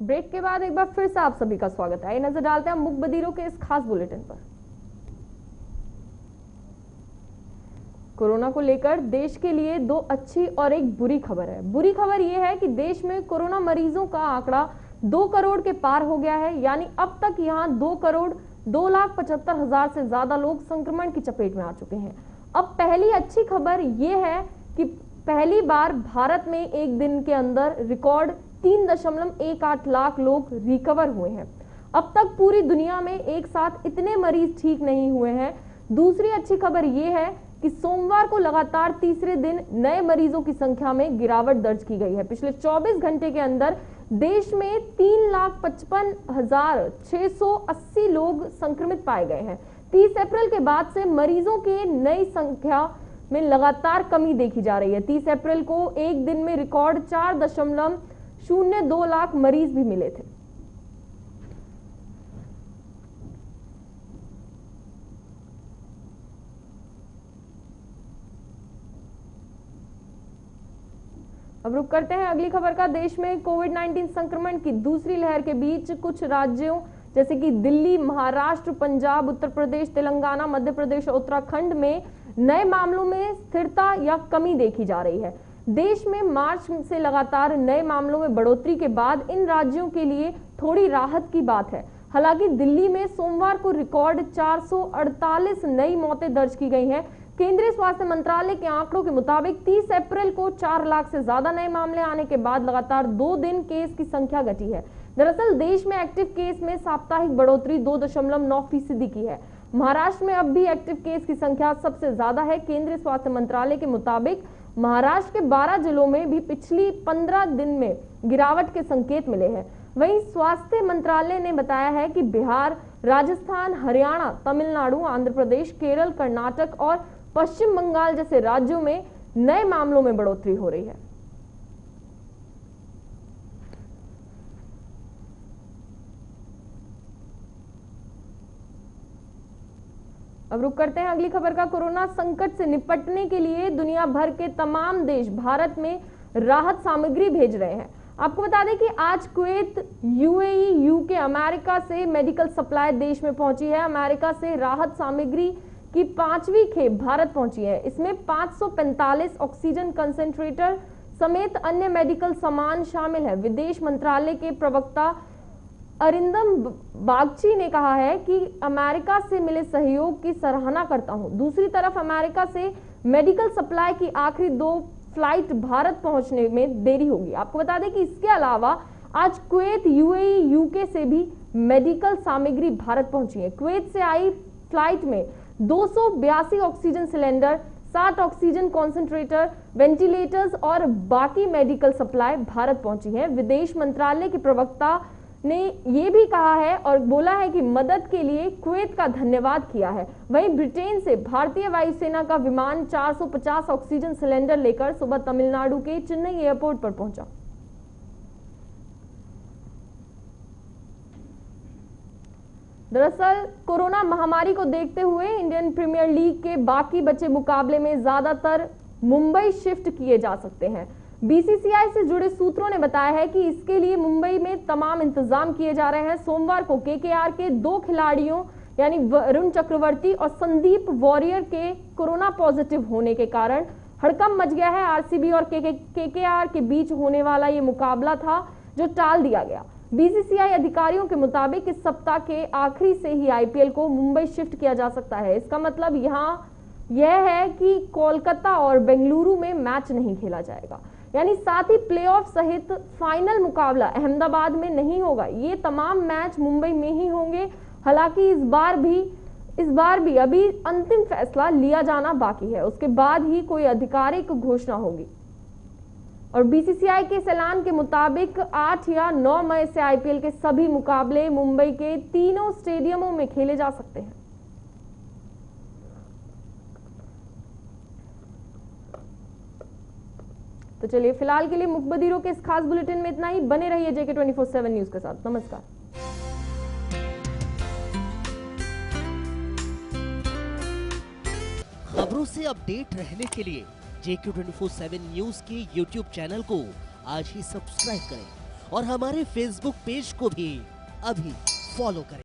Break के बाद एक बार फिर से आप सभी का स्वागत है। नजर डालते हैं मुखबदिरों के इस खास बुलेटिन पर। कोरोना को लेकर देश के लिए दो अच्छी और एक बुरी खबर है। बुरी खबर यह है कि देश में कोरोना मरीजों का आंकड़ा 2 करोड़ के पार हो गया है। यानी अब तक यहां 2,02,75,000 से ज्यादा लोग संक्रमण की चपेट में आ चुके हैं। अब पहली अच्छी खबर यह है कि पहली बार भारत में एक दिन के अंदर रिकॉर्ड 3.18 लाख लोग रिकवर हुए हैं। अब तक पूरी दुनिया में एक साथ इतने मरीज ठीक नहीं हुए हैं। दूसरी अच्छी खबर यह है कि सोमवार को लगातार तीसरे दिन नए मरीजों की संख्या में गिरावट दर्ज की गई है। पिछले 24 घंटे के अंदर देश में 3,55,680 लोग संक्रमित पाए गए हैं। 30 अप्रैल के बाद से मरीजों की नई संख्या में लगातार कमी देखी जा रही है। 30 अप्रैल को एक दिन में रिकॉर्ड 4.02 लाख मरीज भी मिले थे। अब रुक करते हैं अगली खबर का। देश में कोविड-19 संक्रमण की दूसरी लहर के बीच कुछ राज्यों जैसे कि दिल्ली, महाराष्ट्र, पंजाब, उत्तर प्रदेश, तेलंगाना, मध्य प्रदेश और उत्तराखंड में नए मामलों में स्थिरता या कमी देखी जा रही है। देश में मार्च से लगातार नए मामलों में बढ़ोतरी के बाद इन राज्यों के लिए थोड़ी राहत की बात है। हालांकि दिल्ली में सोमवार को रिकॉर्ड 448 नई मौतें दर्ज की गई हैं। केंद्रीय स्वास्थ्य मंत्रालय के आंकड़ों के मुताबिक 30 अप्रैल को 4 लाख से ज्यादा नए मामले आने के बाद लगातार 2 दिन केस की संख्या घटी है। दरअसल देश में एक्टिव केस में साप्ताहिक बढ़ोतरी 2.9% की है। महाराष्ट्र में अब भी एक्टिव केस की संख्या सबसे ज्यादा है। केंद्रीय स्वास्थ्य मंत्रालय के मुताबिक महाराष्ट्र के 12 जिलों में भी पिछली 15 दिन में गिरावट के संकेत मिले हैं। वहीं स्वास्थ्य मंत्रालय ने बताया है कि बिहार, राजस्थान, हरियाणा, तमिलनाडु, आंध्र प्रदेश, केरल, कर्नाटक और पश्चिम बंगाल जैसे राज्यों में नए मामलों में बढ़ोतरी हो रही है। अब रुक करते हैं अगली खबर का। कोरोना संकट से निपटने के लिए दुनिया भर के तमाम देश भारत में राहत सामग्री भेज रहे हैं। आपको बता दें कि आज कुवैत, यूएई, यूके, अमेरिका से मेडिकल सप्लाई देश में पहुंची है। अमेरिका से राहत सामग्री की 5वीं खेप भारत पहुंची है। इसमें 545 ऑक्सीजन कंसेंट्रेटर समेत अन्य मेडिकल सामान शामिल है। विदेश मंत्रालय के प्रवक्ता अरिंदम बागची ने कहा है कि अमेरिका से मिले सहयोग की सराहना करता हूं। दूसरी तरफ अमेरिका से मेडिकल सप्लाई की आखिरी 2 फ्लाइट भारत पहुंचने में देरी होगी। आपको बता दें कि इसके अलावा आज कुवैत, यूएई, यूके से भी मेडिकल सामग्री भारत पहुंची है। कुवैत से आई फ्लाइट में 282 oxygen cylinder, 60 oxygen concentrator, ventilators और बाकी मेडिकल सप्लाई भारत पहुंची है। विदेश मंत्रालय के प्रवक्ता ने यह भी कहा है और बोला है कि मदद के लिए कुवैत का धन्यवाद किया है। वहीं ब्रिटेन से भारतीय वायुसेना का विमान 450 ऑक्सीजन सिलेंडर लेकर सुबह तमिलनाडु के चेन्नई एयरपोर्ट पर पहुंचा। दरअसल कोरोना महामारी को देखते हुए इंडियन प्रीमियर लीग के बाकी बचे मुकाबले में ज्यादातर मुंबई शिफ्ट किए जा सकते हैं। बीसीसीआई से जुड़े सूत्रों ने बताया है कि इसके लिए मुंबई में तमाम इंतजाम किए जा रहे हैं। सोमवार को केकेआर के 2 खिलाड़ियों यानी वरुण चक्रवर्ती और संदीप वॉरियर के कोरोना पॉजिटिव होने के कारण हड़कंप मच गया है। आरसीबी और केकेआर के बीच होने वाला ये मुकाबला था जो टाल दिया गया। बीसीसीआई अधिकारियों के मुताबिक इस सप्ताह के आखिरी से ही आईपीएल को मुंबई शिफ्ट किया जा सकता है। इसका मतलब यह है कि कोलकाता और बेंगलुरु में मैच नहीं खेला जाएगा। यानी साथ ही प्लेऑफ सहित फाइनल मुकाबला अहमदाबाद में नहीं होगा। ये तमाम मैच मुंबई में ही होंगे। हालांकि इस बार भी अभी अंतिम फैसला लिया जाना बाकी है। उसके बाद ही कोई आधिकारिक घोषणा होगी। और बीसीसीआई के ऐलान के मुताबिक 8 या 9 मई से आईपीएल के सभी मुकाबले मुंबई के तीनों स्टेडियमों में खेले जा सकते हैं। तो चलिए फिलहाल के लिए मुखबदिरों के इस खास बुलेटिन में इतना ही। बने रहिए JK 24/7 न्यूज के साथ। नमस्कार। खबरों से अपडेट रहने के लिए JK 24/7 न्यूज के YouTube चैनल को आज ही सब्सक्राइब करें और हमारे फेसबुक पेज को भी अभी फॉलो करें।